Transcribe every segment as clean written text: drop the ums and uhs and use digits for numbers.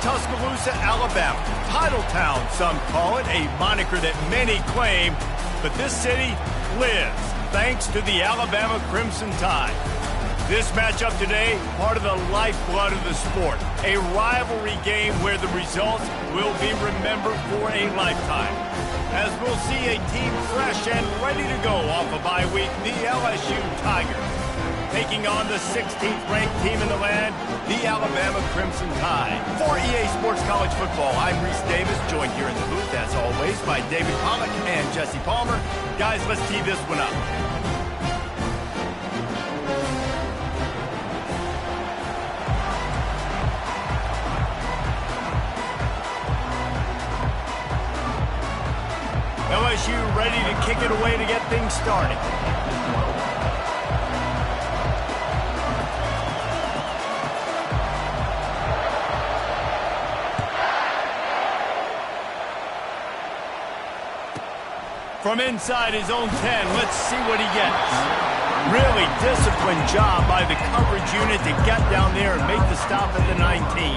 Tuscaloosa, Alabama. Titletown, some call it, a moniker that many claim, but this city lives thanks to the Alabama Crimson Tide. This matchup today, part of the lifeblood of the sport. A rivalry game where the results will be remembered for a lifetime. As we'll see a team fresh and ready to go off a bye week, the LSU Tigers. Taking on the 16th ranked team in the land, the Alabama Crimson Tide. For EA Sports College Football, I'm Reese Davis, joined here in the booth, as always, by David Pollack and Jesse Palmer. Guys, let's tee this one up. LSU ready to kick it away to get things started. From inside his own 10, let's see what he gets. Really disciplined job by the coverage unit to get down there and make the stop at the 19.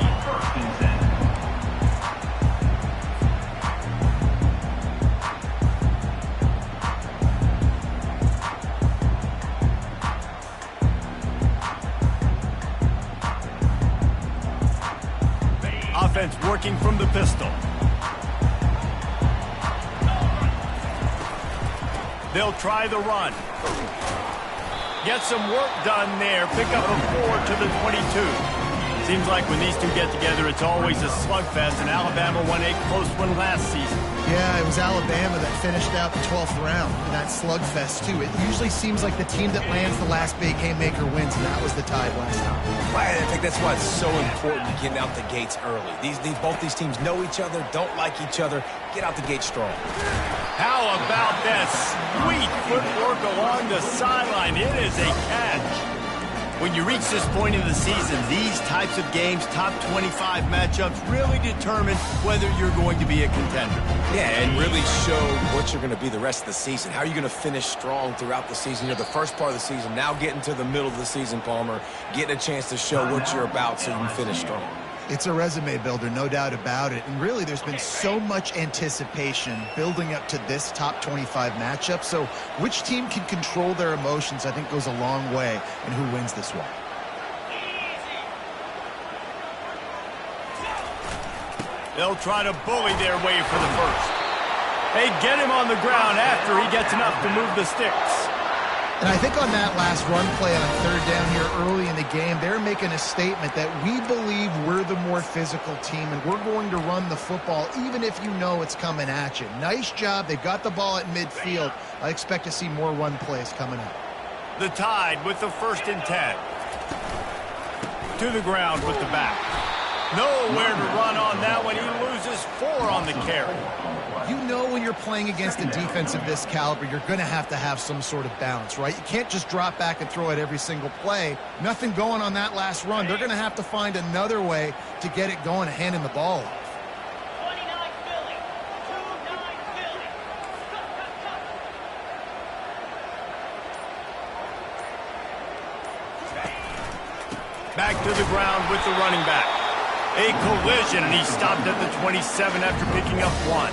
Offense working from the pistol. They'll try the run. Get some work done there. Pick up a 4 to the 22. Seems like when these two get together, it's always a slugfest, and Alabama won a close one last season. Yeah, it was Alabama that finished out the 12th round in that slugfest, too. It usually seems like the team that lands the last big haymaker wins, and that was the Tide last time. Right, I think that's why it's so important to get out the gates early. Both these teams know each other, don't like each other. Get out the gate strong. How about that sweet footwork along the sideline? It is a catch. When you reach this point in the season, these types of games, top 25 matchups, really determine whether you're going to be a contender. Yeah, and really show what you're going to be the rest of the season. How are you going to finish strong throughout the season? You're the first part of the season, now getting to the middle of the season, Palmer, getting a chance to show what you're about so you can finish strong. It's a resume builder, no doubt about it. And really, there's been so much anticipation building up to this top 25 matchup. So which team can control their emotions, I think, goes a long way in who wins this one. They'll try to bully their way for the first. They get him on the ground after he gets enough to move the sticks. And I think on that last run play on third down here early in the game, they're making a statement that we believe we're the more physical team and we're going to run the football even if you know it's coming at you. Nice job. They got the ball at midfield. I expect to see more run plays coming up. The Tide with the 1st and 10. To the ground with the back. Nowhere to run on that one. He loses 4 on the carry. You know when you're playing against a defense of this caliber, you're going to have some sort of balance, right? You can't just drop back and throw it every single play. Nothing going on that last run. They're going to have to find another way to get it going and handing the ball off. Back to the ground with the running back. A collision, and he stopped at the 27 after picking up 1.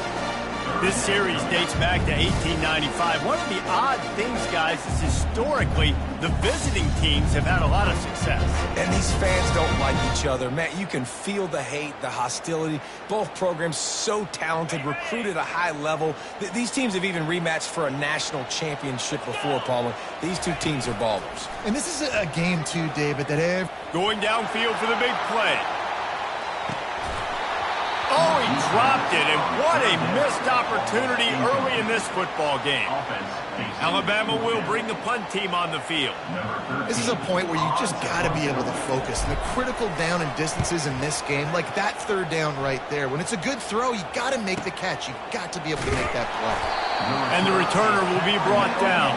This series dates back to 1895. One of the odd things, guys, is historically the visiting teams have had a lot of success. And these fans don't like each other. Matt, you can feel the hate, the hostility. Both programs so talented, recruited at a high level. These teams have even rematched for a national championship before, Palmer. These two teams are ballers. And this is a game, too, David, that going downfield for the big play. Oh, he dropped it, and what a missed opportunity early in this football game. Alabama will bring the punt team on the field. This is a point where you just got to be able to focus. And the critical down and distances in this game, like that third down right there, when it's a good throw, you got to make the catch. You got to be able to make that play. And the returner will be brought down.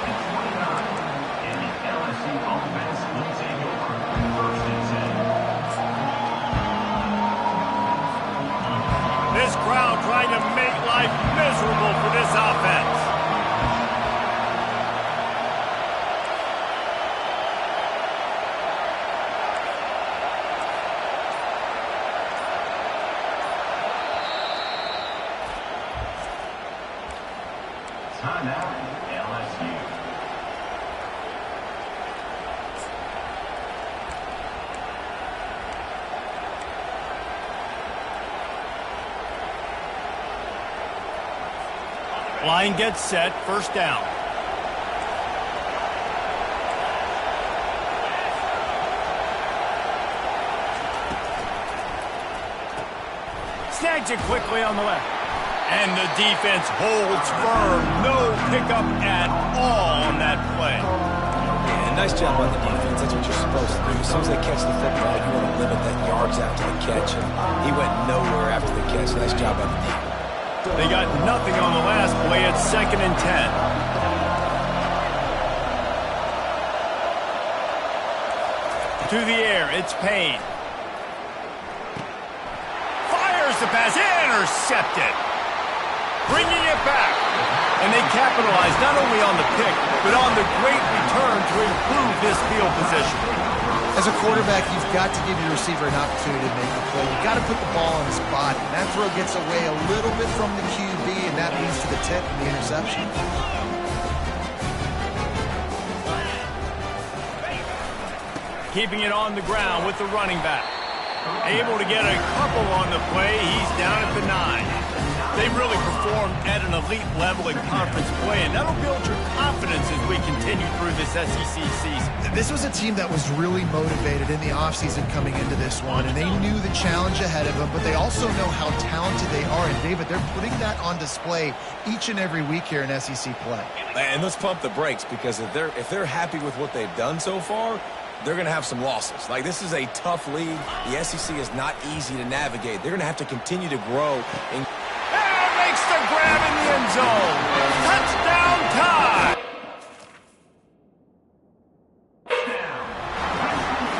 This crowd trying to make life miserable for this offense. Timeout, LSU. Line gets set, first down. Snags it quickly on the left. And the defense holds firm. No pickup at all on that play. Yeah, nice job on the defense. That's what you're supposed to do. As soon as they catch the football, you want to limit that yards after the catch. And he went nowhere after the catch. Nice job on the defense. They got nothing on the last play. It's 2nd and 10. To the air, it's Payne. Fires the pass, intercepted. Bringing it back. And they capitalize not only on the pick, but on the great return to improve this field position. As a quarterback, you've got to give your receiver an opportunity to make the play. You've got to put the ball on his body. And that throw gets away a little bit from the QB, and that leads to the tip and the interception. Keeping it on the ground with the running back. Able to get a couple on the play. He's down at the 9. They've really performed at an elite level in conference play, and that'll build your confidence as we continue through this SEC season. This was a team that was really motivated in the offseason coming into this one, and they knew the challenge ahead of them, but they also know how talented they are. And, David, they're putting that on display each and every week here in SEC play. And let's pump the brakes, because if they're happy with what they've done so far, they're going to have some losses. Like, this is a tough league. The SEC is not easy to navigate. They're going to have to continue to grow. And makes the grab in the end zone. Touchdown time.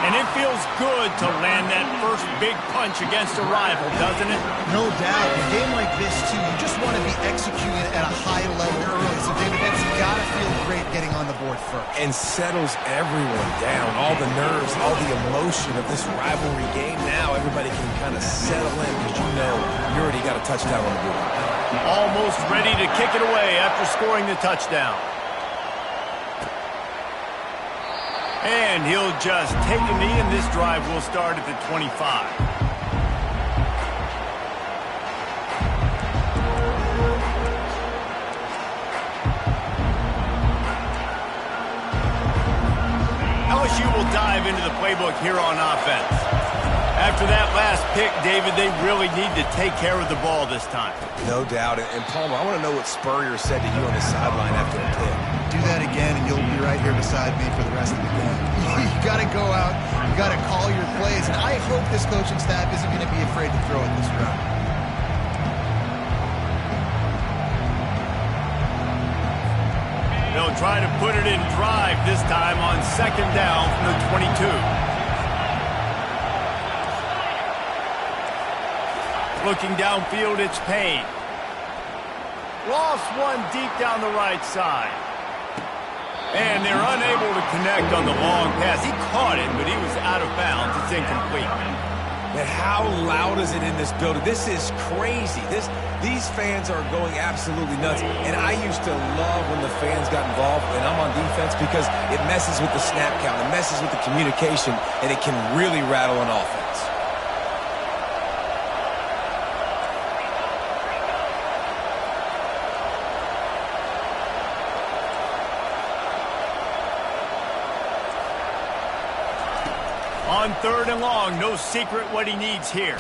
And it feels good to land that first big punch against a rival, doesn't it? No doubt. In a game like this, too, you just want to be executing at a high level early. So, David, that's got to feel great getting on the board first. And settles everyone down. All the nerves, all the emotion of this rivalry game. Now everybody can kind of settle in because you know you already got a touchdown on the board. Almost ready to kick it away after scoring the touchdown. And he'll just take a knee, and this drive will start at the 25. LSU will dive into the playbook here on offense. After that last pick, David, they really need to take care of the ball this time. No doubt. And Palmer, I want to know what Spurrier said to you on the sideline after the pick. Do that again, and you'll be right here beside me for the rest of the game. You got to go out. You got to call your plays. And I hope this coaching staff isn't going to be afraid to throw it this route. They'll try to put it in drive this time on 2nd down from the 22. Looking downfield, it's Payne. Lost one deep down the right side. And they're unable to connect on the long pass. He caught it, but he was out of bounds. It's incomplete. Man, how loud is it in this building? This is crazy. These fans are going absolutely nuts. And I used to love when the fans got involved, and I'm on defense, because it messes with the snap count. It messes with the communication, and it can really rattle an offense. On 3rd and long, no secret what he needs here.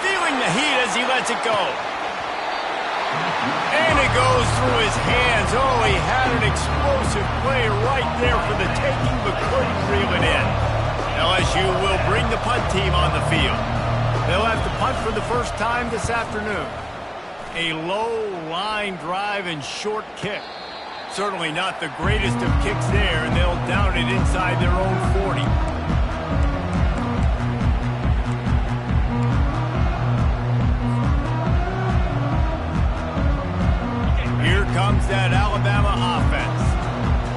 Feeling the heat as he lets it go. And it goes through his hands. Oh, he had an explosive play right there for the taking, but couldn't reel it in. LSU will bring the punt team on the field. They'll have to punt for the first time this afternoon. A low line drive and short kick. Certainly not the greatest of kicks there, and they'll down it inside their own 40. Here comes that Alabama offense.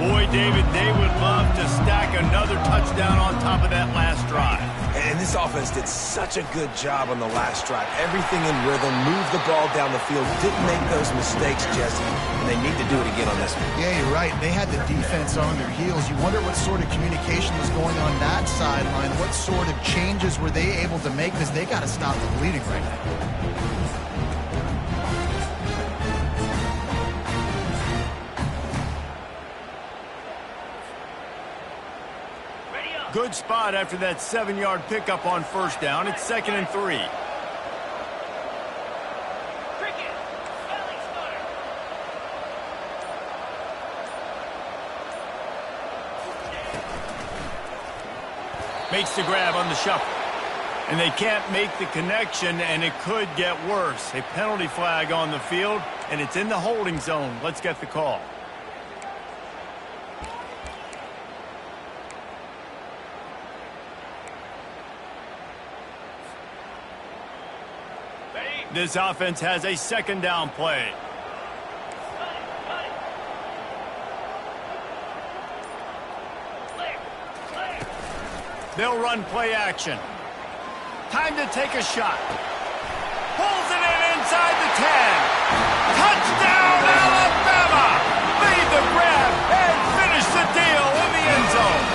Boy, David, they would love to stack another touchdown on top of that last drive. And this offense did such a good job on the last drive. Everything in rhythm, moved the ball down the field, didn't make those mistakes, Jesse, and they need to do it again on this one. Yeah, you're right. They had the defense on their heels. You wonder what sort of communication was going on that sideline. What sort of changes were they able to make? Because they got to stop the bleeding right now. Good spot after that 7-yard pickup on first down. It's 2nd and 3. Makes the grab on the shuffle. And they can't make the connection, and it could get worse. A penalty flag on the field, and it's in the holding zone. Let's get the call. This offense has a 2nd down play. They'll run play action. Time to take a shot. Pulls it in inside the 10. Touchdown, Alabama! Made the grab and finished the deal in the end zone.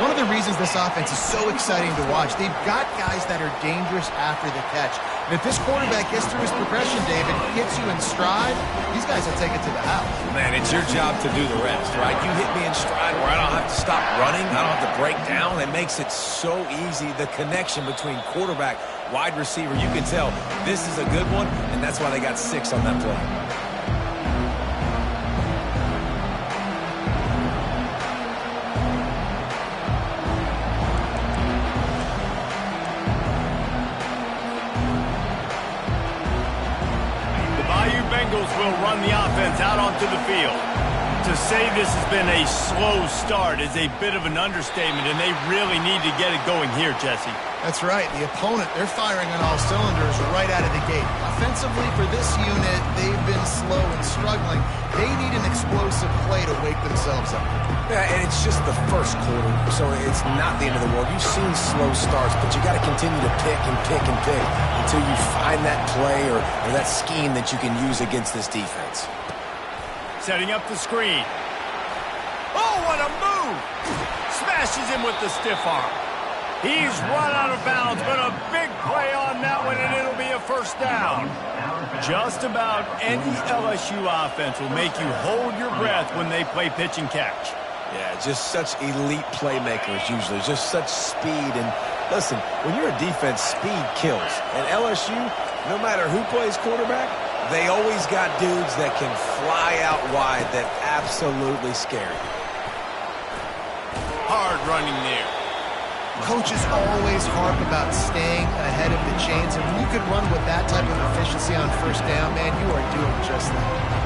One of the reasons this offense is so exciting to watch, they've got guys that are dangerous after the catch. And if this quarterback gets through his progression, David, hits you in stride, these guys will take it to the house. Man, it's your job to do the rest, right? You hit me in stride where I don't have to stop running. I don't have to break down. It makes it so easy. The connection between quarterback, wide receiver, you can tell this is a good one, and that's why they got 6 on that play. Will run the offense out onto the field. To say this has been a slow start is a bit of an understatement, and they really need to get it going here, Jesse. That's right. The opponent, they're firing on all cylinders right out of the gate. Offensively, for this unit, they've been slow and struggling. They need an explosive play to wake themselves up. Yeah, and it's just the first quarter, so it's not the end of the world. You've seen slow starts, but you got to continue to pick and pick and pick until you find that play or that scheme that you can use against this defense. Setting up the screen. Oh, what a move! Smashes him with the stiff arm. He's run out of bounds, but a big play on that one, and it'll be a first down. Just about any LSU offense will make you hold your breath when they play pitch and catch. Yeah, just such elite playmakers usually, just such speed. And listen, when you're a defense, speed kills. And LSU, no matter who plays quarterback, they always got dudes that can fly out wide that absolutely scare you. Hard running there. Coaches always harp about staying ahead of the chains, and when you can run with that type of efficiency on first down, man, you are doing just that.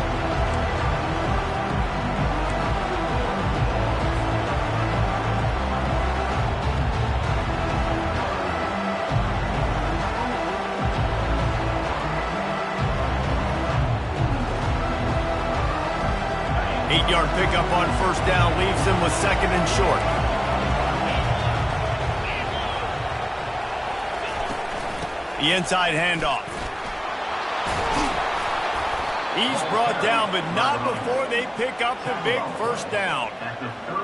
Eight-yard pickup on first down leaves them with 2nd and short. The inside handoff. He's brought down, but not before they pick up the big first down.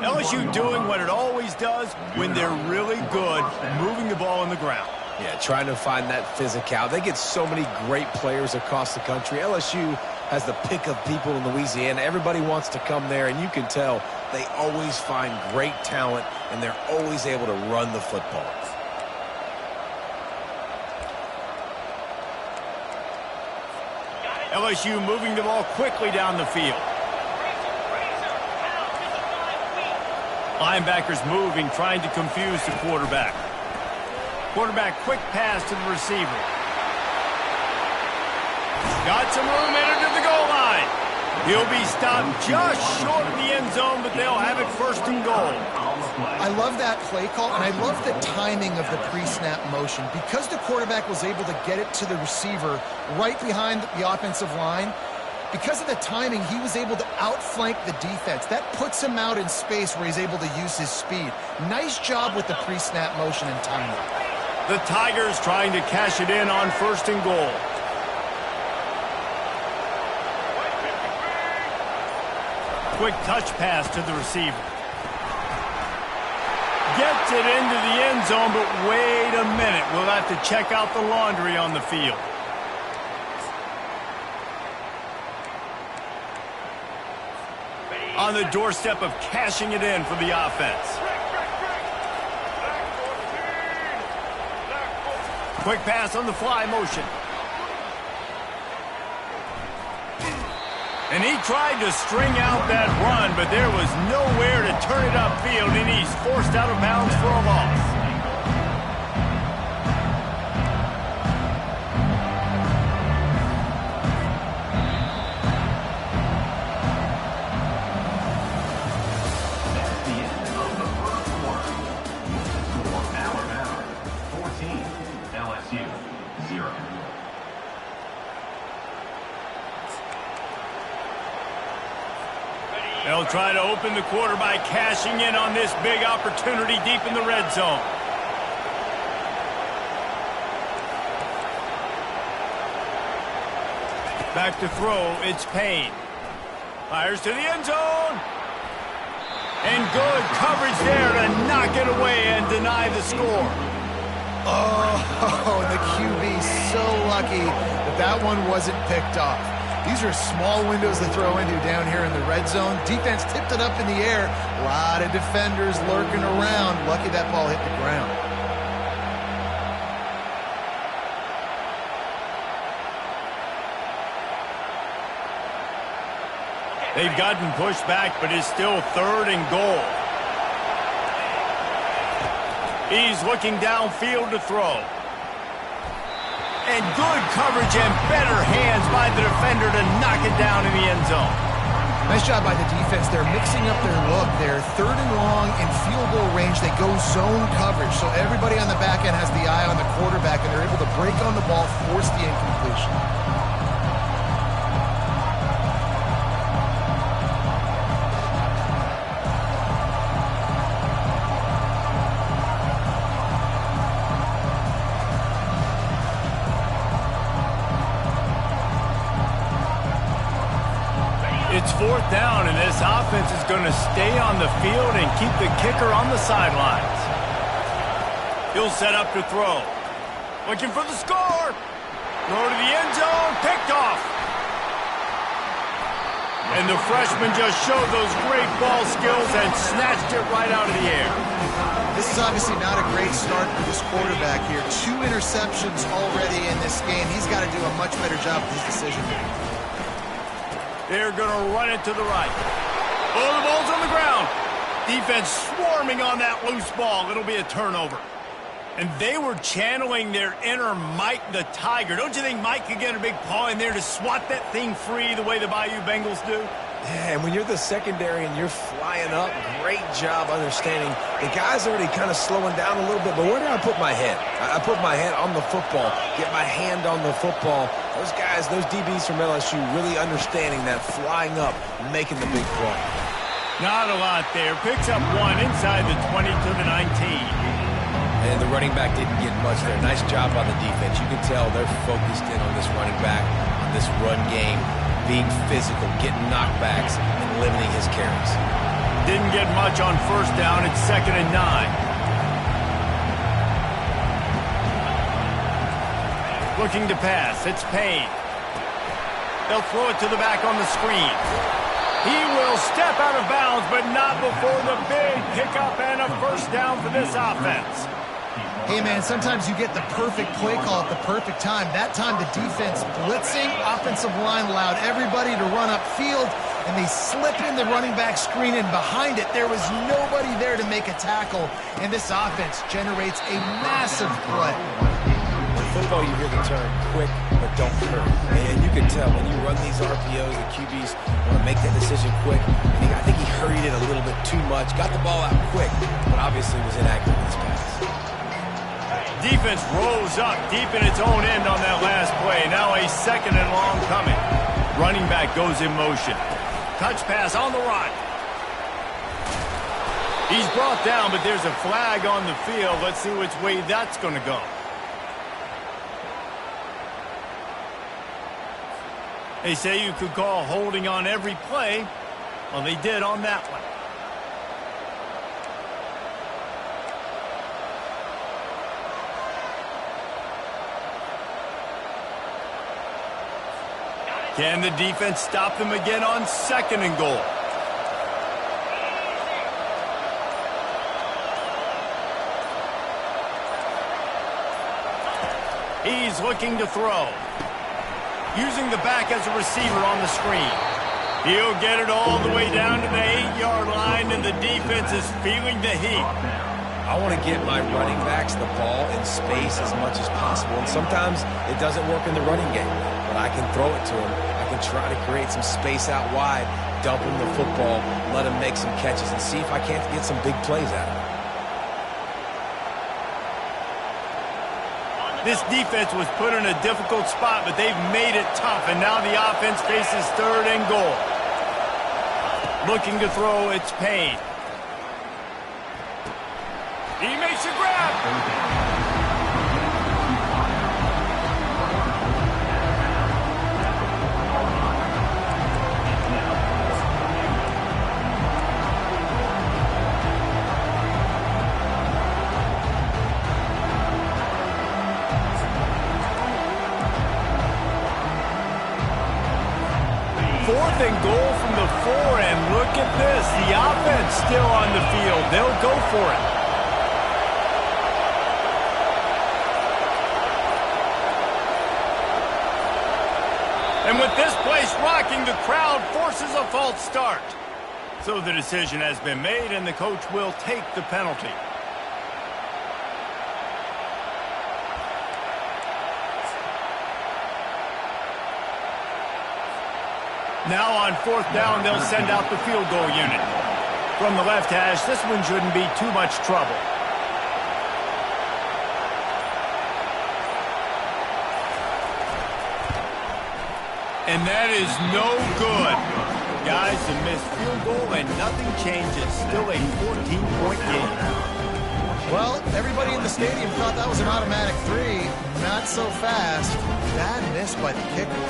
LSU doing what it always does when they're really good, moving the ball on the ground. Yeah, trying to find that physicality. They get so many great players across the country. LSU has the pick of people in Louisiana. Everybody wants to come there, and you can tell they always find great talent, and they're always able to run the football. LSU moving the ball quickly down the field. Linebackers moving, trying to confuse the quarterback. Quarterback quick pass to the receiver. Got some room, entered to the goal line. He'll be stopped just short of the end zone, but they'll have it 1st and goal. I love that play call, and I love the timing of the pre-snap motion. Because the quarterback was able to get it to the receiver right behind the offensive line, Because of the timing, he was able to outflank the defense. That puts him out in space where he's able to use his speed. Nice job with the pre-snap motion and timing. The Tigers trying to cash it in on 1st and goal. Quick touch pass to the receiver. Gets it into the end zone, but wait a minute. We'll have to check out the laundry on the field. On the doorstep of cashing it in for the offense. Quick pass on the fly motion. And he tried to string out that run, but there was nowhere to turn it upfield, and he's forced out of bounds for a loss. That's the end of the first quarter. For Alabama, 14, LSU, 0. They'll try to open the quarter by cashing in on this big opportunity deep in the red zone. Back to throw, it's Payne. Fires to the end zone. And good coverage there to knock it away and deny the score. Oh, the QB so lucky that that one wasn't picked off. These are small windows to throw into down here in the red zone. Defense tipped it up in the air. A lot of defenders lurking around. Lucky that ball hit the ground. They've gotten pushed back, but it's still 3rd and goal. He's looking downfield to throw. And good coverage and better hands by the defender to knock it down in the end zone. Nice job by the defense. They're mixing up their look. They're 3rd and long in field goal range. They go zone coverage. So everybody on the back end has the eye on the quarterback, and they're able to break on the ball, force the incompletion. It's 4th down, and this offense is going to stay on the field and keep the kicker on the sidelines. He'll set up to throw. Looking for the score. Throw to the end zone. Picked off. And the freshman just showed those great ball skills and snatched it right out of the air. This is obviously not a great start for this quarterback here. 2 interceptions already in this game. He's got to do a much better job with his decision-making. They're going to run it to the right. Oh, the ball's on the ground. Defense swarming on that loose ball. It'll be a turnover. And they were channeling their inner Mike the Tiger. Don't you think Mike could get a big paw in there to swat that thing free the way the Bayou Bengals do? Yeah, and when you're the secondary and you're flying up, great job understanding. The guy's already kind of slowing down a little bit, but where do I put my head? I put my head on the football, get my hand on the football. Those guys, those DBs from LSU really understanding that flying up, making the big play. Not a lot there. Picks up 1 inside the 20 to the 19. And the running back didn't get much there. Nice job by the defense. You can tell they're focused in on this running back, on this run game, being physical, getting knockbacks, and limiting his carries. Didn't get much on 1st down. It's 2nd and 9. Looking to pass. It's Payne. They'll throw it to the back on the screen. He will step out of bounds, but not before the big pickup and a 1st down for this offense. Hey, man, sometimes you get the perfect play call at the perfect time. That time the defense blitzing, offensive line allowed everybody to run upfield, and they slip in the running back screen, and behind it there was nobody there to make a tackle, and this offense generates a massive play. In football, you hear the term quick, but don't hurt. And you can tell when you run these RPOs, the QBs want to make that decision quick. And I think he hurried it a little bit too much, got the ball out quick, but obviously was inaccurate in his pass. Defense rose up deep in its own end on that last play. Now a 2nd and long coming. Running back goes in motion. Touch pass on the run. He's brought down, but there's a flag on the field. Let's see which way that's going to go. They say you could call holding on every play. Well, they did on that one. Can the defense stop them again on 2nd and goal? He's looking to throw. Using the back as a receiver on the screen. He'll get it all the way down to the 8-yard line, and the defense is feeling the heat. I want to get my running backs the ball in space as much as possible, and sometimes it doesn't work in the running game, but I can throw it to him. I can try to create some space out wide, dump him the football, let him make some catches, and see if I can't get some big plays out of him. This defense was put in a difficult spot, but they've made it tough, and now the offense faces 3rd and goal. Looking to throw, it's Payne. He makes a grab. Fourth and goal from the 4, and look at this. The offense still on the field. They'll go for it. And with this place rocking, the crowd forces a false start. So the decision has been made, and the coach will take the penalty. Now on 4th down, they'll send out the field goal unit. From the left hash, this one shouldn't be too much trouble. And that is no good. Guys, a missed field goal and nothing changes. Still a 14-point game. Well, everybody in the stadium thought that was an automatic 3. Not so fast. Bad miss by the kicker.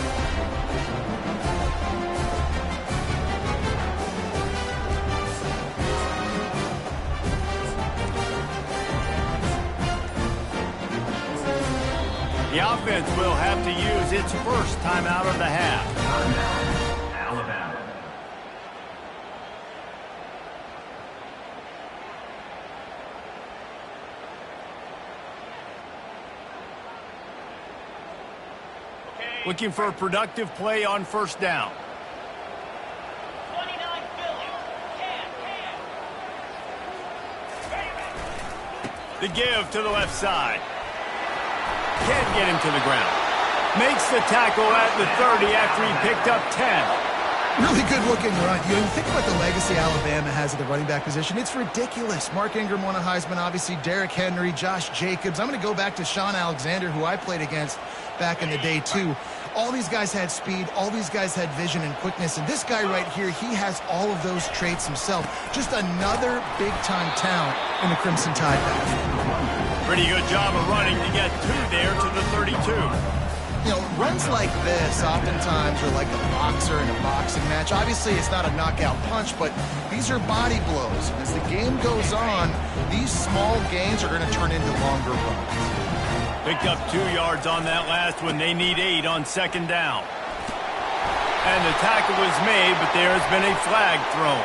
The offense will have to use its first timeout of the half. Alabama. Looking for a productive play on 1st down. 29 Philly. The give to the left side. Can't get him to the ground. Makes the tackle at the 30 after he picked up 10. Really good looking run. You think about the legacy Alabama has at the running back position. It's ridiculous. Mark Ingram won a Heisman, obviously. Derrick Henry, Josh Jacobs. I'm going to go back to Sean Alexander, who I played against back in the day, too. All these guys had speed. All these guys had vision and quickness. And this guy right here, he has all of those traits himself. Just another big-time talent in the Crimson Tide backfield. Pretty good job of running to get 2 there to the 32. You know, runs like this oftentimes are like a boxer in a boxing match. Obviously, it's not a knockout punch, but these are body blows. As the game goes on, these small gains are going to turn into longer runs. Picked up 2 yards on that last one. They need 8 on 2nd down. And the tackle was made, but there has been a flag thrown.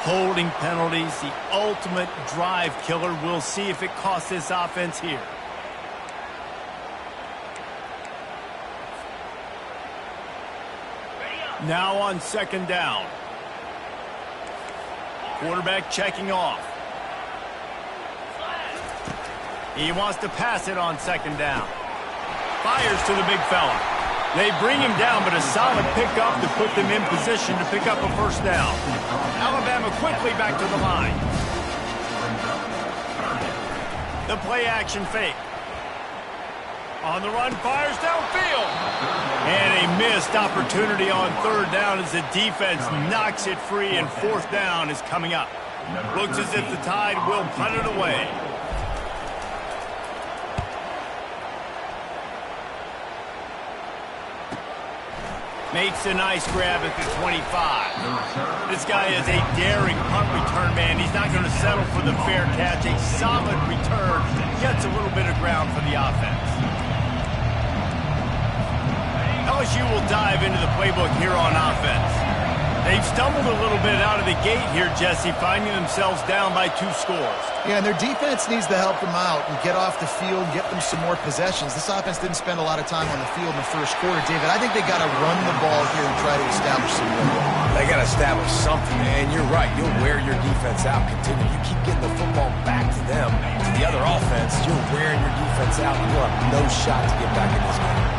Holding penalties, the ultimate drive killer. We'll see if it costs this offense here. Now on 2nd down. Quarterback checking off. He wants to pass it on 2nd down. Fires to the big fella. They bring him down, but a solid pickup to put them in position to pick up a 1st down. Alabama quickly back to the line. The play action fake. On the run, fires downfield. And a missed opportunity on third down as the defense knocks it free, and fourth down is coming up. Looks as if the Tide will punt it away. Makes a nice grab at the 25. This guy is a daring punt return man. He's not going to settle for the fair catch. A solid return. Gets a little bit of ground for the offense. LSU will dive into the playbook here on offense. They've stumbled a little bit out of the gate here, Jesse, finding themselves down by 2 scores. Yeah, and their defense needs to help them out and get off the field, get them some more possessions. This offense didn't spend a lot of time on the field in the first quarter, David. I think they got to run the ball here and try to establish some rhythm. They got to establish something, and you're right. You'll wear your defense out. Continue. You keep getting the football back to them, to the other offense. You're wearing your defense out, and you'll have no shot to get back in this game.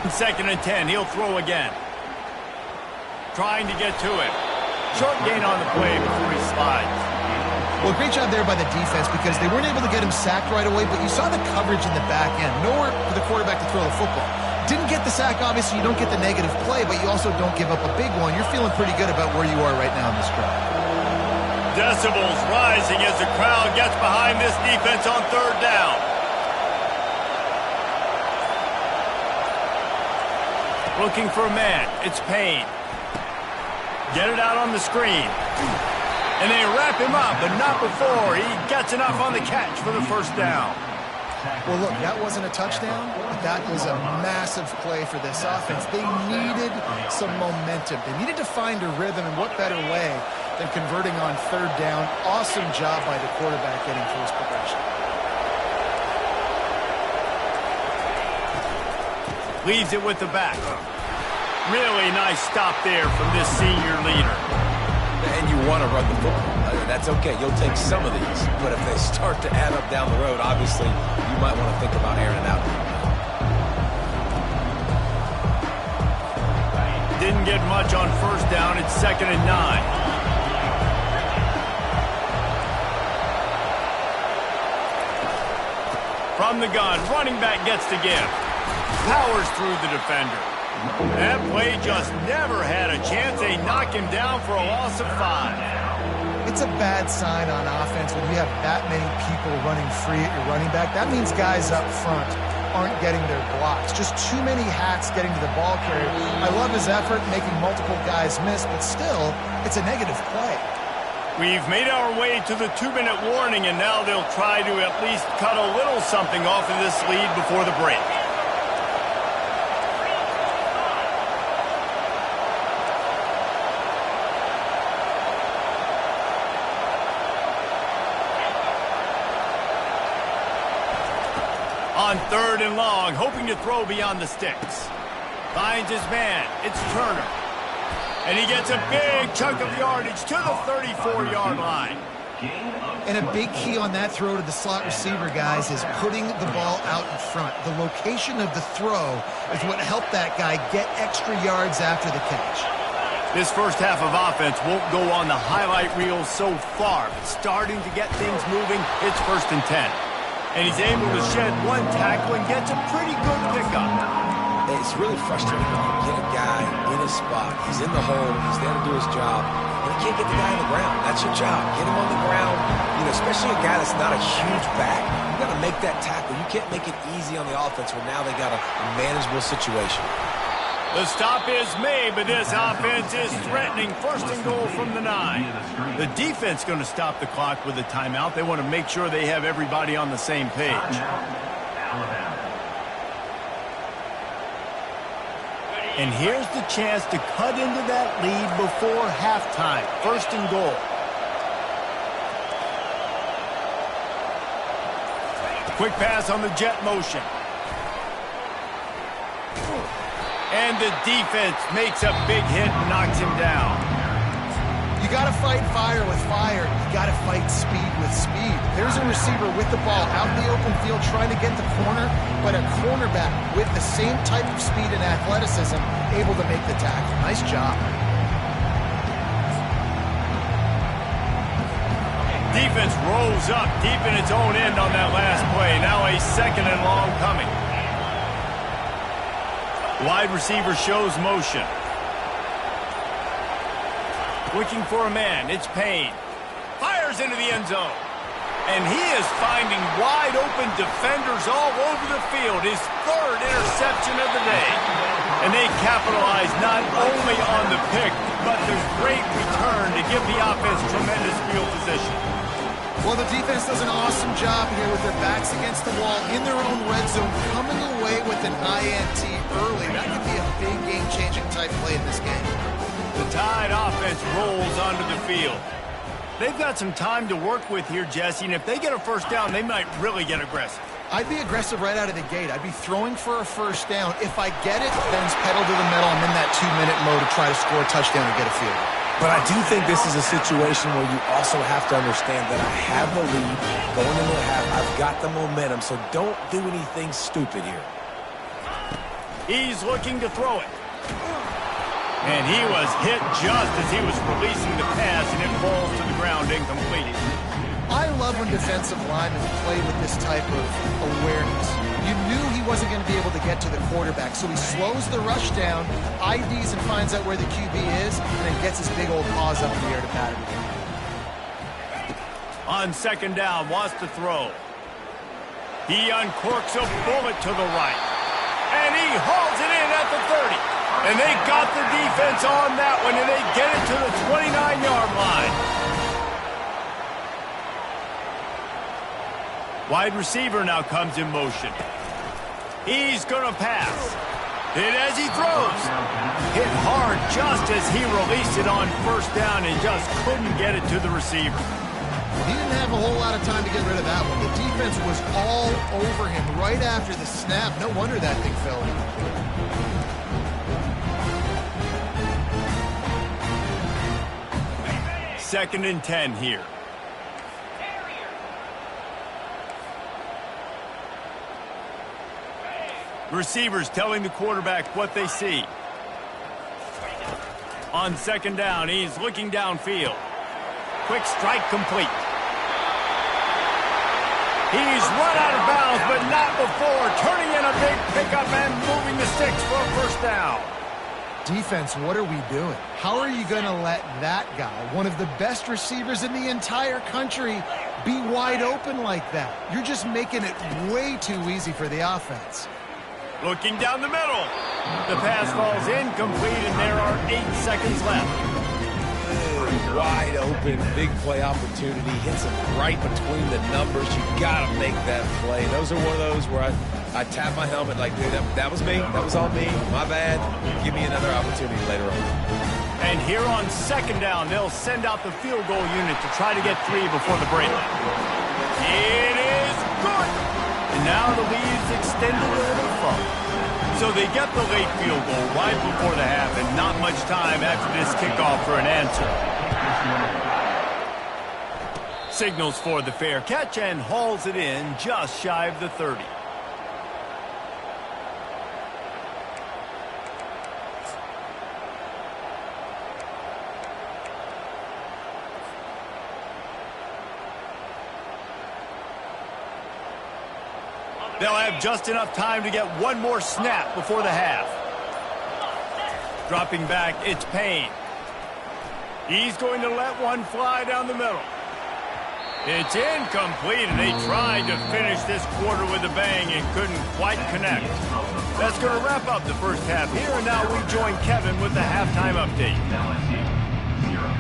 Second and 10. He'll throw again. Trying to get to it. Short gain on the play before he slides. Well, great job there by the defense because they weren't able to get him sacked right away, but you saw the coverage in the back end. Nowhere for the quarterback to throw the football. Didn't get the sack, obviously. You don't get the negative play, but you also don't give up a big one. You're feeling pretty good about where you are right now in this drive. Decibels rising as the crowd gets behind this defense on third down. Looking for a man. It's Payne. Get it out on the screen. And they wrap him up, but not before he gets enough on the catch for the first down. Well, look, that wasn't a touchdown. That was a massive play for this offense. They needed some momentum. They needed to find a rhythm, and what better way than converting on third down. Awesome job by the quarterback getting first progression. Leaves it with the back. Really nice stop there from this senior leader. And you want to run the football. That's okay. You'll take some of these. But if they start to add up down the road, obviously, you might want to think about airing it out. Didn't get much on first down. It's 2nd and 9. From the gun, running back gets to give. Powers through the defender. That play just never had a chance. They knock him down for a loss of 5. It's a bad sign on offense when you have that many people running free at your running back. That means guys up front aren't getting their blocks. Just too many hats getting to the ball carrier. I love his effort making multiple guys miss, but still, it's a negative play. We've made our way to the 2-minute warning, and now they'll try to at least cut a little something off of this lead before the break. On 3rd and long, hoping to throw beyond the sticks. Finds his man. It's Turner. And he gets a big chunk of yardage to the 34-yard line. And a big key on that throw to the slot receiver, guys, is putting the ball out in front. The location of the throw is what helped that guy get extra yards after the catch. This first half of offense won't go on the highlight reel so far, but starting to get things moving, it's 1st and 10. And he's able to shed one tackle and gets a pretty good pickup. It's really frustrating when you get a guy in his spot. He's in the hole. He's there to do his job. And you can't get the guy on the ground. That's your job. Get him on the ground. You know, especially a guy that's not a huge back. You got to make that tackle. You can't make it easy on the offense where now they got a manageable situation. The stop is made, but this offense is threatening. 1st and goal from the 9. The defense going to stop the clock with a timeout. They want to make sure they have everybody on the same page. And here's the chance to cut into that lead before halftime. 1st and goal. Quick pass on the jet motion. And the defense makes a big hit and knocks him down. You got to fight fire with fire. You got to fight speed with speed. There's a receiver with the ball out in the open field trying to get the corner, but a cornerback with the same type of speed and athleticism able to make the tackle. Nice job. defense rolls up deep in its own end on that last play. Now a second and long coming. Wide receiver shows motion. Looking for a man. It's Payne. Fires into the end zone. And he is finding wide-open defenders all over the field. His third interception of the day. And they capitalize not only on the pick, but the great return to give the offense tremendous field position. Well, the defense does an awesome job here with their backs against the wall in their own red zone, coming away with an INT early. That could be a big game-changing type play in this game. The Tide offense rolls onto the field. They've got some time to work with here, Jesse, and if they get a first down, they might really get aggressive. I'd be aggressive right out of the gate. I'd be throwing for a first down. If I get it, then it's pedal to the metal. I'm in that 2-minute mode to try to score a touchdown and get a field. But I do think this is a situation where you also have to understand that I have the lead going into the half. I've got the momentum, so don't do anything stupid here. He's looking to throw it. And he was hit just as he was releasing the pass, and it falls to the ground incomplete. I love when defensive linemen play with this type of awareness. You knew he wasn't going to be able to get to the quarterback, so he slows the rush down, IDs and finds out where the QB is, and then gets his big old paws up in the air to bat it. On second down, wants to throw. He uncorks a bullet to the right. And he hauls it in at the 30. And they got the defense on that one, and they get it to the 29-yard line. Wide receiver now comes in motion. He's going to pass. Hit as he throws. Hit hard just as he released it on first down and just couldn't get it to the receiver. He didn't have a whole lot of time to get rid of that one. The defense was all over him right after the snap. No wonder that thing fell in. Second and 10 here. Receivers telling the quarterback what they see. On second down, he's looking downfield. Quick strike complete. He's run out of bounds, but not before turning in a big pickup and moving the sticks for a first down. Defense, what are we doing? How are you going to let that guy, one of the best receivers in the entire country, be wide open like that? You're just making it way too easy for the offense. Looking down the middle. The pass falls incomplete, and there are 8 seconds left. Wide open, big play opportunity. Hits him right between the numbers. You got to make that play. Those are one of those where I tap my helmet like, dude, that was me. That was all me. My bad. Give me another opportunity later on. And here on second down, they'll send out the field goal unit to try to get 3 before the break. It is good. And now the lead's extended a little further. So they get the late field goal right before the half, and not much time after this kickoff for an answer. Signals for the fair catch and hauls it in just shy of the 30. They'll have just enough time to get one more snap before the half. Dropping back, it's Payne. He's going to let one fly down the middle. It's incomplete, and they tried to finish this quarter with a bang and couldn't quite connect. That's going to wrap up the first half here, and now we join Kevin with the halftime update. LSU 0.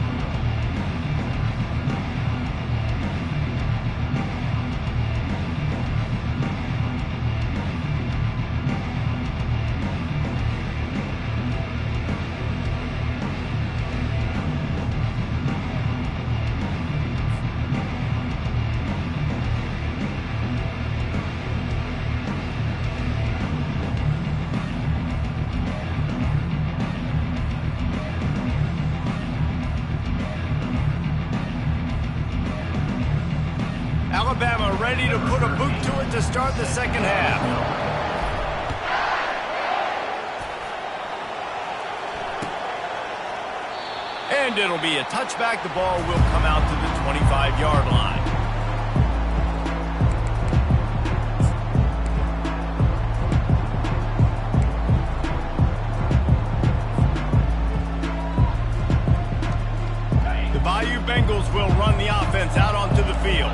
Alabama ready to put a boot to it to start the second half. And it'll be a touchback. The ball will come out to the 25-yard line. The Bayou Bengals will run the offense out onto the field.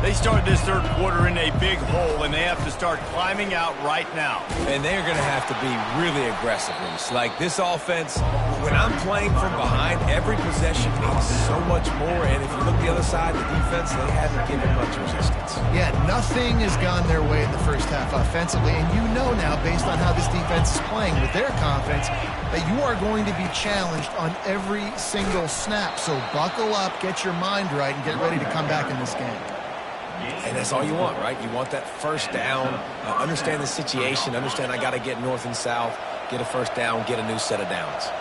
They start this third quarter in a big hole, and they have to start climbing out right now. And they're going to have to be really aggressive. It's like this offense, when I'm playing from behind, every possession means so much more. And if you look the other side, the defense, they haven't given much resistance. Yeah, nothing has gone their way in the first half offensively. And you know now, based on how this defense is playing with their confidence, that you are going to be challenged on every single snap. So buckle up, get your mind right, and get ready to come back in this game. And that's all you want, right? You want that first down, understand the situation, understand I got to get north and south, get a first down, get a new set of downs.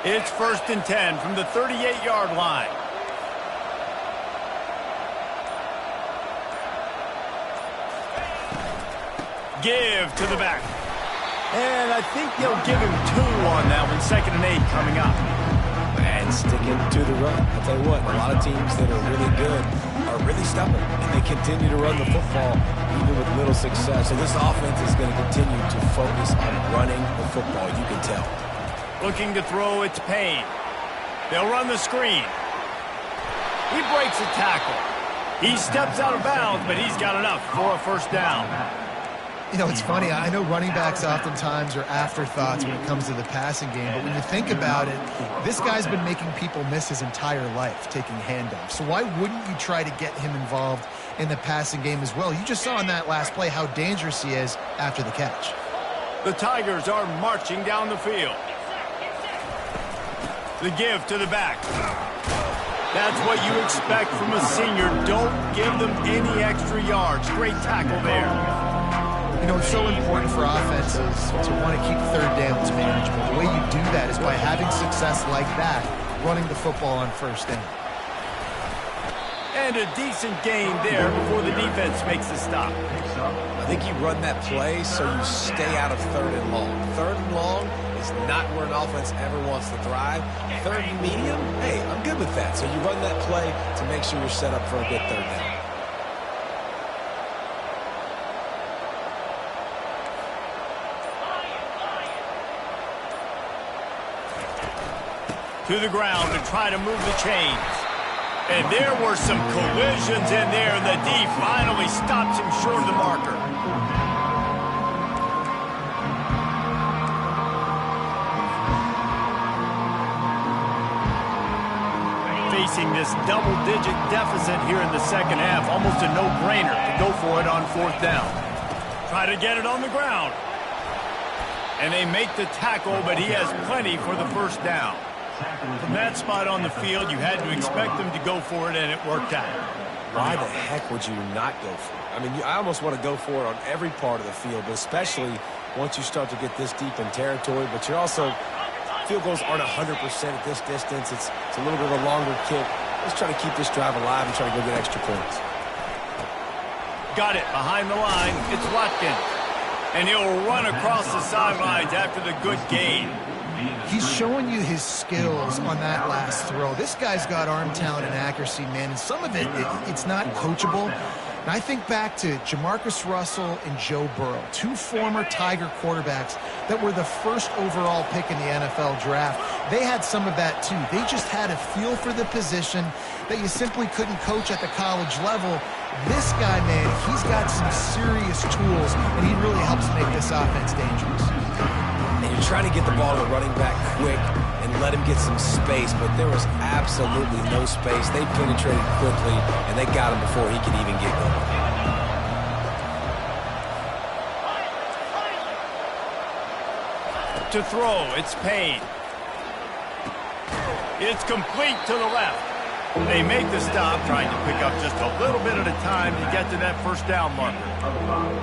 It's 1st and 10 from the 38-yard line. Give to the back. And I think they'll give him 2 on that one. 2nd and 8 coming up. And sticking to the run. I'll tell you what, a lot of teams that are really good are really stubborn, and they continue to run the football even with little success. So this offense is going to continue to focus on running the football, you can tell. Looking to throw, it's Payne. They'll run the screen. He breaks a tackle. He steps out of bounds, but he's got enough for a first down. You know, it's funny. I know running backs oftentimes are afterthoughts when it comes to the passing game, but when you think about it, this guy's been making people miss his entire life taking handoffs. So why wouldn't you try to get him involved in the passing game as well? You just saw in that last play how dangerous he is after the catch. The Tigers are marching down the field. The give to the back. That's what you expect from a senior. Don't give them any extra yards. Great tackle there. You know, it's so important for offenses to want to keep third downs manageable. The way you do that is by having success like that, running the football on first down. And a decent gain there before the defense makes the stop. I think you run that play so you stay out of 3rd and long. 3rd and long is not where an offense ever wants to thrive. 3rd and medium, hey, I'm good with that. So you run that play to make sure you're set up for a good 3rd down. To the ground to try to move the chains. And there were some collisions in there, and the D finally stops him short of the marker. Facing this double-digit deficit here in the second half, almost a no-brainer to go for it on 4th down. Try to get it on the ground. And they make the tackle, but he has plenty for the first down. From that spot on the field, you had to expect them to go for it, and it worked out. Why the heck would you not go for it? I mean, I almost want to go for it on every part of the field, but especially once you start to get this deep in territory. But you're also, field goals aren't 100% at this distance. It's a little bit of a longer kick. Let's try to keep this drive alive and try to go get extra points. Got it behind the line. It's Watkins. And he'll run across the sidelines after the good gain. He's showing you his skills on that last throw. This guy's got arm talent and accuracy, man, and some of it's not coachable. And I think back to Jamarcus Russell and Joe Burrow, 2 former Tiger quarterbacks that were the first overall pick in the NFL draft. They had some of that too. They just had a feel for the position that you simply couldn't coach at the college level. This guy, man, he's got some serious tools, and he really helps make this offense dangerous. And you're trying to get the ball to the running back quick and let him get some space, but there was absolutely no space. They penetrated quickly, and they got him before he could even get going. To throw, it's Payne. It's complete to the left. They make the stop, trying to pick up just a little bit at a time to get to that first down marker.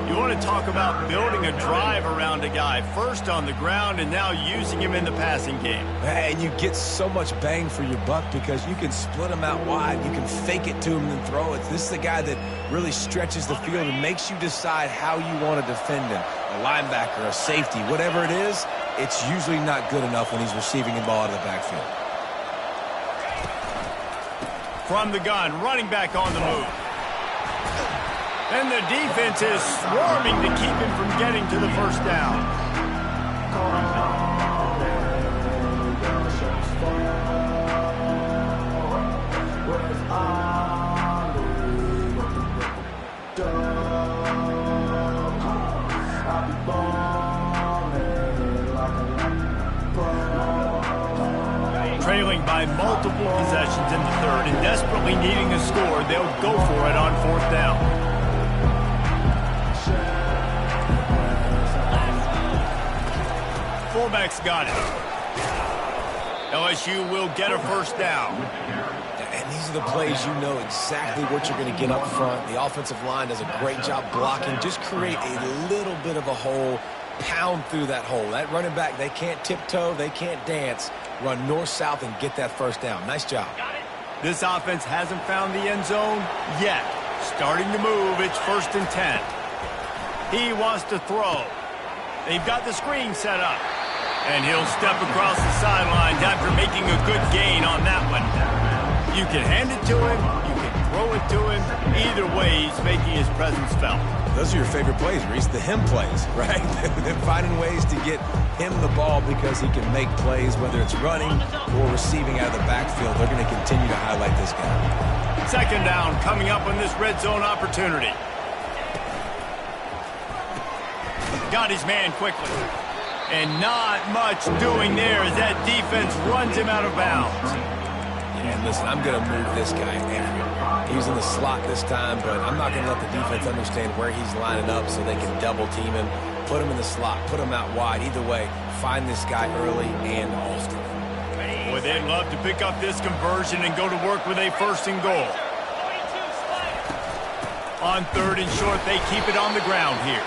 You want to talk about building a drive around a guy, first on the ground and now using him in the passing game. And you get so much bang for your buck because you can split him out wide. You can fake it to him and throw it. This is the guy that really stretches the field and makes you decide how you want to defend him. A linebacker, a safety, whatever it is, it's usually not good enough when he's receiving the ball out of the backfield. From the gun, running back on the move. And the defense is swarming to keep him from getting to the first down. Trailing by multiple possessions in the third and desperately needing a score, they'll go for it on fourth down. Fullback's got it. LSU will get a first down. And these are the plays you know exactly what you're going to get up front. The offensive line does a great job blocking. Just create a little bit of a hole, pound through that hole. That running back, they can't tiptoe, they can't dance. Run north-south and get that first down. Nice job. This offense hasn't found the end zone yet. Starting to move, it's 1st and 10. He wants to throw. They've got the screen set up. And he'll step across the sidelines after making a good gain on that one. You can hand it to him, you can throw it to him. Either way, he's making his presence felt. Those are your favorite plays, Reese, the him plays, right? They're finding ways to get him the ball because he can make plays, whether it's running or receiving out of the backfield. They're going to continue to highlight this guy. Second down coming up on this red zone opportunity. Got his man quickly. And not much doing there as that defense runs him out of bounds. And listen, I'm going to move this guy. He's in the slot this time, but I'm not going to let the defense understand where he's lining up so they can double team him. Put him in the slot, put him out wide. Either way, find this guy early and often. Boy, they'd love to pick up this conversion and go to work with a 1st and goal. On 3rd and short, they keep it on the ground here.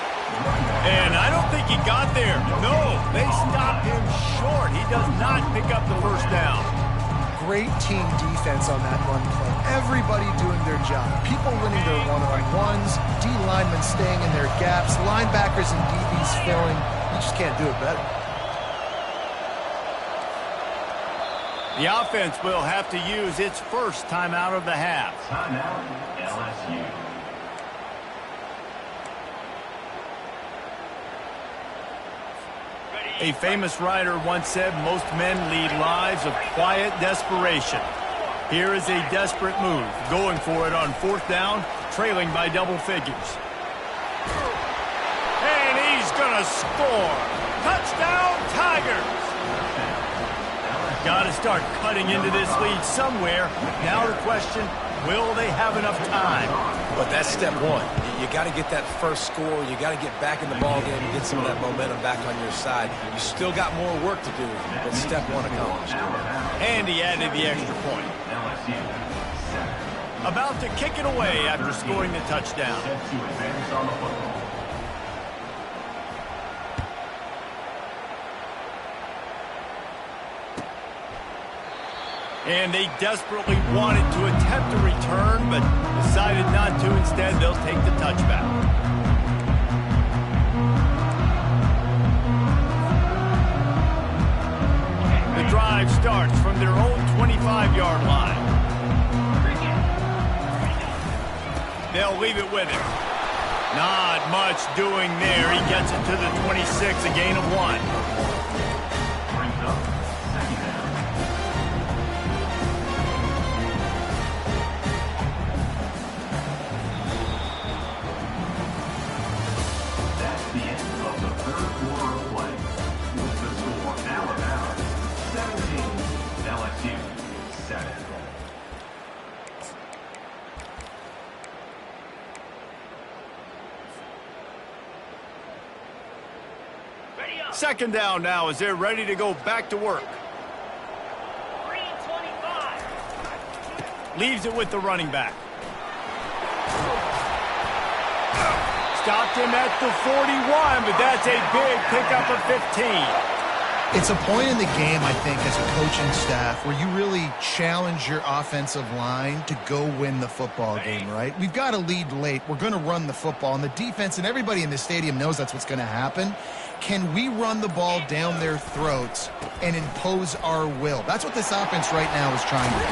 And I don't think he got there. No, they stopped him short. He does not pick up the first down. Great team defense on that run play. Everybody doing their job. People winning their one-on-ones, D linemen staying in their gaps, linebackers and DBs filling. You just can't do it better. The offense will have to use its first timeout of the half. Timeout, LSU. A famous writer once said most men lead lives of quiet desperation. Here is a desperate move, going for it on 4th down, trailing by double figures. And he's going to score. Touchdown, Tigers! Got to start cutting into this lead somewhere. Now the question, will they have enough time? But that's step one. You got to get that first score. You got to get back in the ball game and get some of that momentum back on your side. You still got more work to do, but step one accomplished. And he added the extra point. About to kick it away after scoring the touchdown. And they desperately wanted to attempt a return, but decided not to. Instead, they'll take the touchback. The drive starts from their own 25-yard line. They'll leave it with him. Not much doing there. He gets it to the 26, a gain of 1. Second down now as they're ready to go back to work. 3:25. Leaves it with the running back. Stopped him at the 41, but that's a big pickup of 15. It's a point in the game, I think, as a coaching staff where you really challenge your offensive line to go win the football game, right? We've got to lead late. We're going to run the football, and the defense and everybody in the stadium knows that's what's going to happen. Can we run the ball down their throats and impose our will? That's what this offense right now is trying to do.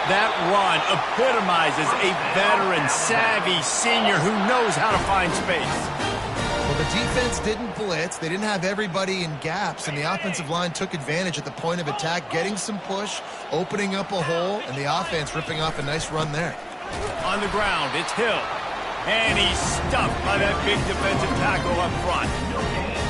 That run epitomizes a veteran, savvy senior who knows how to find space. Well, the defense didn't blitz. They didn't have everybody in gaps, and the offensive line took advantage at the point of attack, getting some push, opening up a hole, and the offense ripping off a nice run there. On the ground, it's Hill. And he's stuffed by that big defensive tackle up front.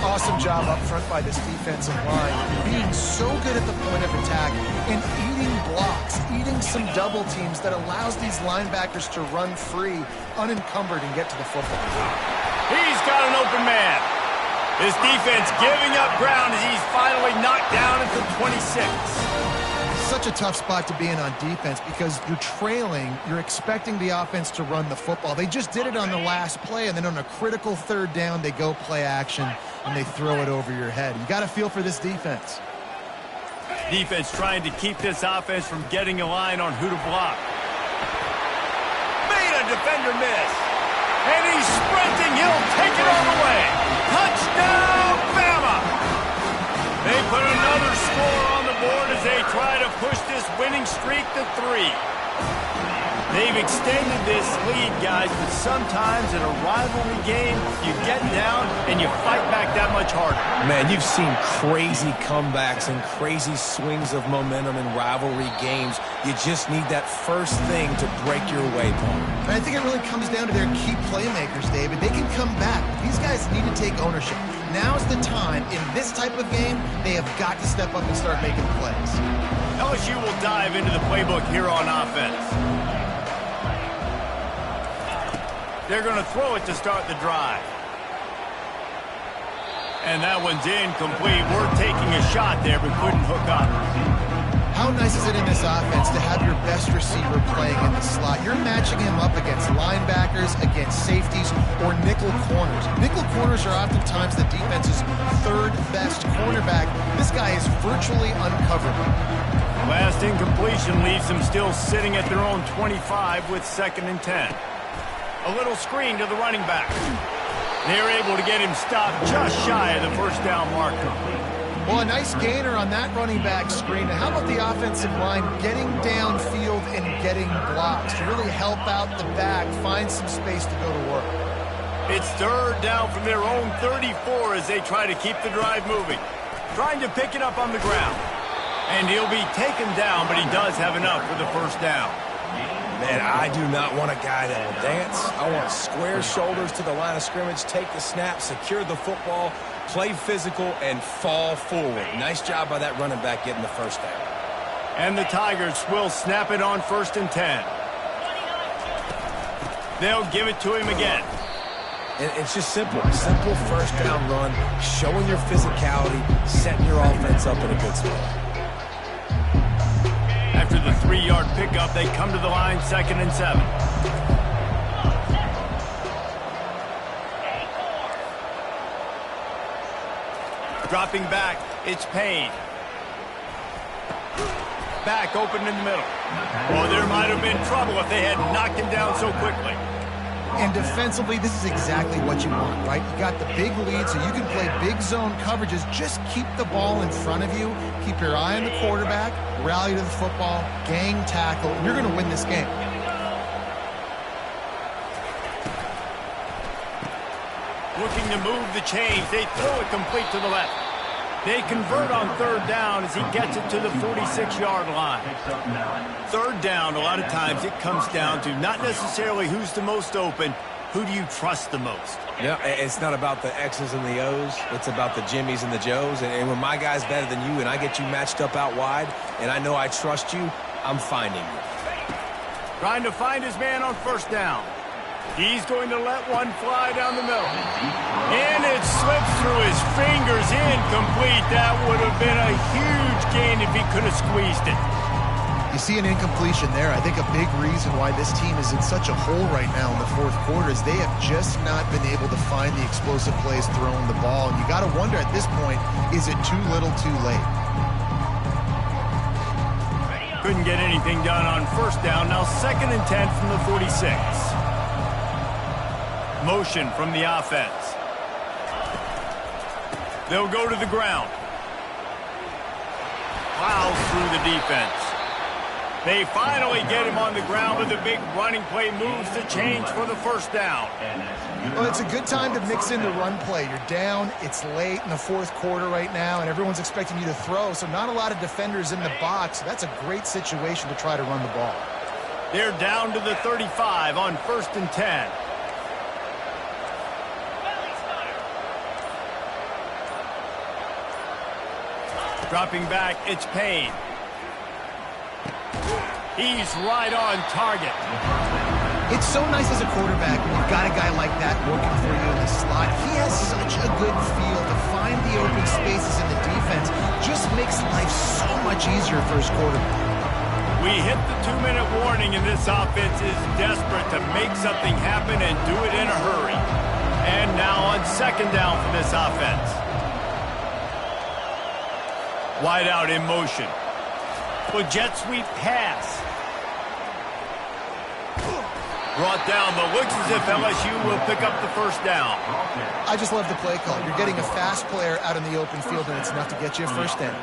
Awesome job up front by this defensive line, being so good at the point of attack and eating blocks, eating some double teams that allows these linebackers to run free, unencumbered, and get to the football. He's got an open man. This defense giving up ground as he's finally knocked down at the 26. Such a tough spot to be in on defense because you're trailing, you're expecting the offense to run the football. They just did it on the last play, and then on a critical third down, they go play action, and they throw it over your head. You got to feel for this defense. Defense trying to keep this offense from getting a line on who to block. Made a defender miss. And he's sprinting. He'll take it all the way. Touchdown, Bama! They put another score on the board as they try to push this winning streak to 3. They've extended this lead, guys, but sometimes in a rivalry game, you get down and you fight back that much harder. Man, you've seen crazy comebacks and crazy swings of momentum in rivalry games. You just need that first thing to break your way, Paul. And I think it really comes down to their key playmakers, David. They can come back. These guys need to take ownership. Now's the time. In this type of game, they have got to step up and start making plays. LSU will dive into the playbook here on offense. They're going to throw it to start the drive. And that one's incomplete. We're taking a shot there, but couldn't hook up. How nice is it in this offense to have your best receiver playing in the slot? You're matching him up against linebackers, against safeties, or nickel corners. Nickel corners are oftentimes the defense's third best cornerback. This guy is virtually uncoverable. Last incompletion leaves them still sitting at their own 25 with 2nd and 10. A little screen to the running back. They're able to get him stopped just shy of the first down marker. Well, a nice gainer on that running back screen. How about the offensive line getting downfield and getting blocks to really help out the back, find some space to go to work? It's 3rd down from their own 34 as they try to keep the drive moving. Trying to pick it up on the ground. And he'll be taken down, but he does have enough for the first down. Man, I do not want a guy that will dance. I want square shoulders to the line of scrimmage, take the snap, secure the football, play physical, and fall forward. Nice job by that running back getting the first down. And the Tigers will snap it on 1st and 10. They'll give it to him again. And it's just simple. Simple first down run, showing your physicality, setting your offense up in a good spot. After the 3-yard pickup, they come to the line 2nd and 7. Dropping back, it's Payne. Back open in the middle. Oh, there might have been trouble if they had knocked him down so quickly. And defensively, this is exactly what you want, right? You got the big lead, so you can play big zone coverages. Just keep the ball in front of you. Keep your eye on the quarterback. Rally to the football. Gang tackle. You're going to win this game. Looking to move the chains. They throw it complete to the left. They convert on 3rd down as he gets it to the 46-yard line. 3rd down, a lot of times it comes down to not necessarily who's the most open, who do you trust the most? Yeah, it's not about the X's and the O's. It's about the Jimmies and the Joes. And when my guy's better than you and I get you matched up out wide and I know I trust you, I'm finding you. Trying to find his man on 1st down. He's going to let one fly down the middle. And it slips through his fingers, incomplete. That would have been a huge gain if he could have squeezed it. You see an incompletion there. I think a big reason why this team is in such a hole right now in the 4th quarter is they have just not been able to find the explosive plays throwing the ball. And you got to wonder at this point, is it too little too late? Couldn't get anything done on 1st down. Now 2nd and 10 from the 46. Motion from the offense. They'll go to the ground. Plows through the defense. They finally get him on the ground, but the big running play moves the change for the first down. Well, it's a good time to mix in the run play. You're down, it's late in the fourth quarter right now, and everyone's expecting you to throw, so not a lot of defenders in the box. That's a great situation to try to run the ball. They're down to the 35 on 1st and 10. Dropping back, it's Payne. He's right on target. It's so nice as a quarterback when you've got a guy like that working for you in the slot. He has such a good feel to find the open spaces in the defense. Just makes life so much easier for his quarterback. We hit the 2-minute warning, and this offense is desperate to make something happen and do it in a hurry. And now on 2nd down for this offense. Wide out in motion. Well, jet sweep pass. Brought down, but looks as if LSU will pick up the first down. I just love the play call. You're getting a fast player out in the open field, and it's enough to get you a first down.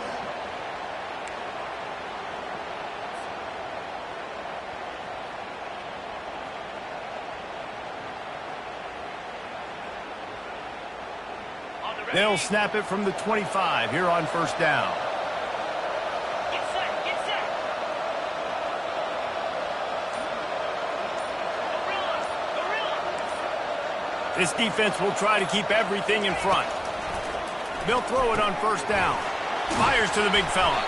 They'll snap it from the 25 here on 1st down. This defense will try to keep everything in front. They'll throw it on 1st down. Fires to the big fella.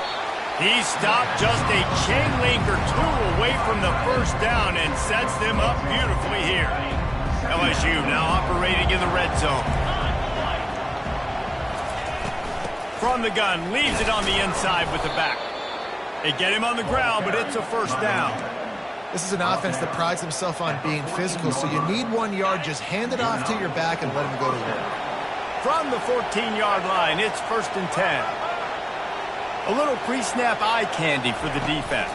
He stopped just a chain link or two away from the first down and sets them up beautifully here. LSU now operating in the red zone. From the gun, leaves it on the inside with the back. They get him on the ground, but it's a first down. This is an offense that prides himself on being physical, so you need 1 yard. Just hand it off to your back and let him go to work. From the 14-yard line, it's 1st and 10. A little pre-snap eye candy for the defense.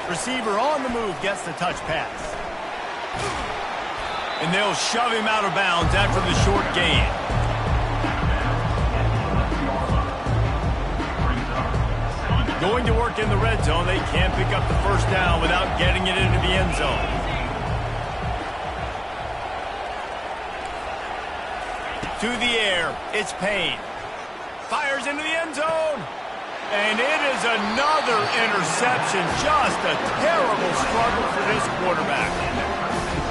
Receiver on the move gets the touch pass. And they'll shove him out of bounds after the short gain. Going to work in the red zone. They can't pick up the first down without getting it into the end zone. To the air, it's Payne. Fires into the end zone. And it is another interception. Just a terrible struggle for this quarterback.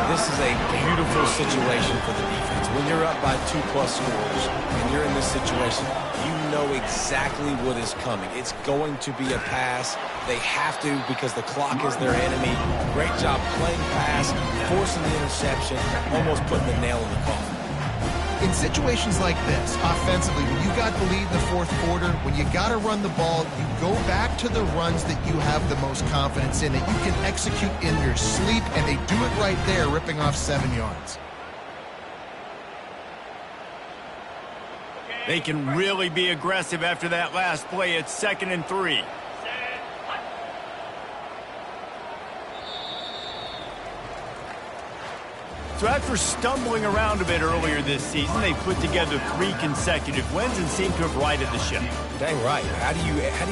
This is a beautiful situation for the defense. When you're up by 2+ scores and you're in this situation, you know exactly what is coming. It's going to be a pass. They have to because the clock is their enemy. Great job playing pass, forcing the interception, almost putting the nail in the coffin. In situations like this, offensively, when you got the lead in the fourth quarter, when you got to run the ball, you go back to the runs that you have the most confidence in, that you can execute in your sleep, and they do it right there, ripping off 7 yards. They can really be aggressive after that last play. It's 2nd and 3. So after stumbling around a bit earlier this season, they put together 3 consecutive wins and seem to have righted the ship. Dang right. How do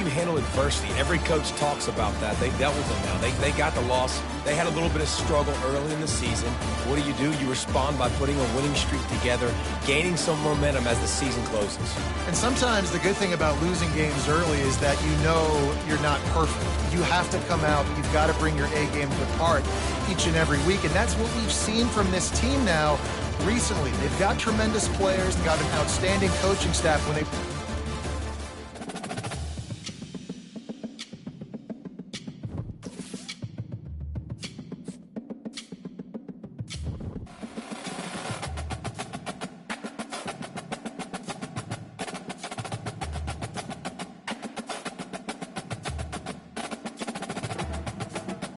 you handle adversity? Every coach talks about that. They dealt with it now. They got the loss. They had a little bit of struggle early in the season. What do? You respond by putting a winning streak together, gaining some momentum as the season closes. And sometimes the good thing about losing games early is that you know you're not perfect. You have to come out. You've got to bring your A game to part each and every week, and that's what we've seen from this team now recently. They've got tremendous players, got an outstanding coaching staff. When they